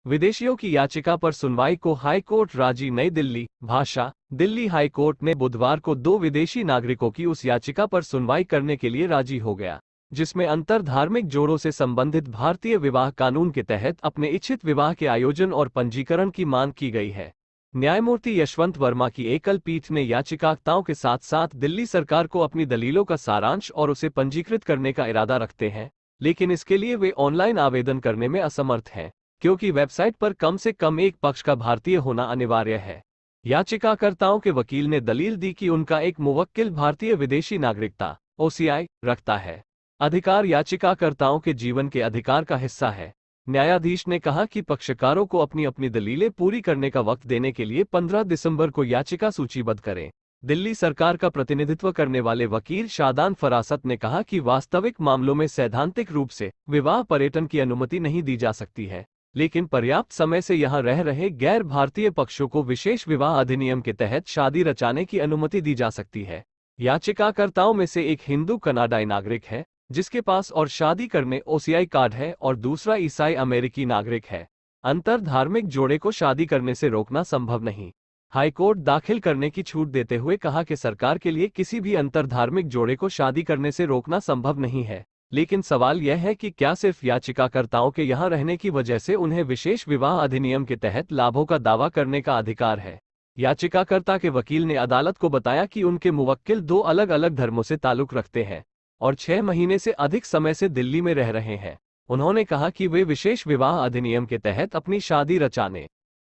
विदेशियों की याचिका पर सुनवाई को हाई कोर्ट राजी। नई दिल्ली भाषा दिल्ली हाई कोर्ट ने बुधवार को 2 विदेशी नागरिकों की उस याचिका पर सुनवाई करने के लिए राजी हो गया जिसमें अंतर धार्मिक जोड़ों से संबंधित भारतीय विवाह कानून के तहत अपने इच्छित विवाह के आयोजन और पंजीकरण की मांग की गई है। न्यायमूर्ति यशवंत वर्मा की एकल पीठ ने याचिकाकर्ताओं के साथ साथ दिल्ली सरकार को अपनी दलीलों का सारांश और उसे पंजीकृत करने का इरादा रखते हैं, लेकिन इसके लिए वे ऑनलाइन आवेदन करने में असमर्थ हैं क्योंकि वेबसाइट पर कम से कम एक पक्ष का भारतीय होना अनिवार्य है। याचिकाकर्ताओं के वकील ने दलील दी कि उनका एक मुवक्किल भारतीय विदेशी नागरिकता (ओसीआई) रखता है। अधिकार याचिकाकर्ताओं के जीवन के अधिकार का हिस्सा है। न्यायाधीश ने कहा कि पक्षकारों को अपनी अपनी दलीलें पूरी करने का वक्त देने के लिए 15 दिसंबर को याचिका सूचीबद्ध करें। दिल्ली सरकार का प्रतिनिधित्व करने वाले वकील शादान फरासत ने कहा कि वास्तविक मामलों में सैद्धांतिक रूप से विवाह पर्यटन की अनुमति नहीं दी जा सकती है, लेकिन पर्याप्त समय से यहां रह रहे गैर भारतीय पक्षों को विशेष विवाह अधिनियम के तहत शादी रचाने की अनुमति दी जा सकती है। याचिकाकर्ताओं में से एक हिंदू कनाडाई नागरिक है जिसके पास और शादी करने ओसीआई कार्ड है और दूसरा ईसाई अमेरिकी नागरिक है। अंतर धार्मिक जोड़े को शादी करने से रोकना संभव नहीं। हाईकोर्ट दाखिल करने की छूट देते हुए कहा कि सरकार के लिए किसी भी अंतर धार्मिक जोड़े को शादी करने से रोकना संभव नहीं है, लेकिन सवाल यह है कि क्या सिर्फ याचिकाकर्ताओं के यहां रहने की वजह से उन्हें विशेष विवाह अधिनियम के तहत लाभों का दावा करने का अधिकार है। याचिकाकर्ता के वकील ने अदालत को बताया कि उनके मुवक्किल 2 अलग अलग धर्मों से ताल्लुक रखते हैं और 6 महीने से अधिक समय से दिल्ली में रह रहे हैं। उन्होंने कहा कि वे विशेष विवाह अधिनियम के तहत अपनी शादी रचाने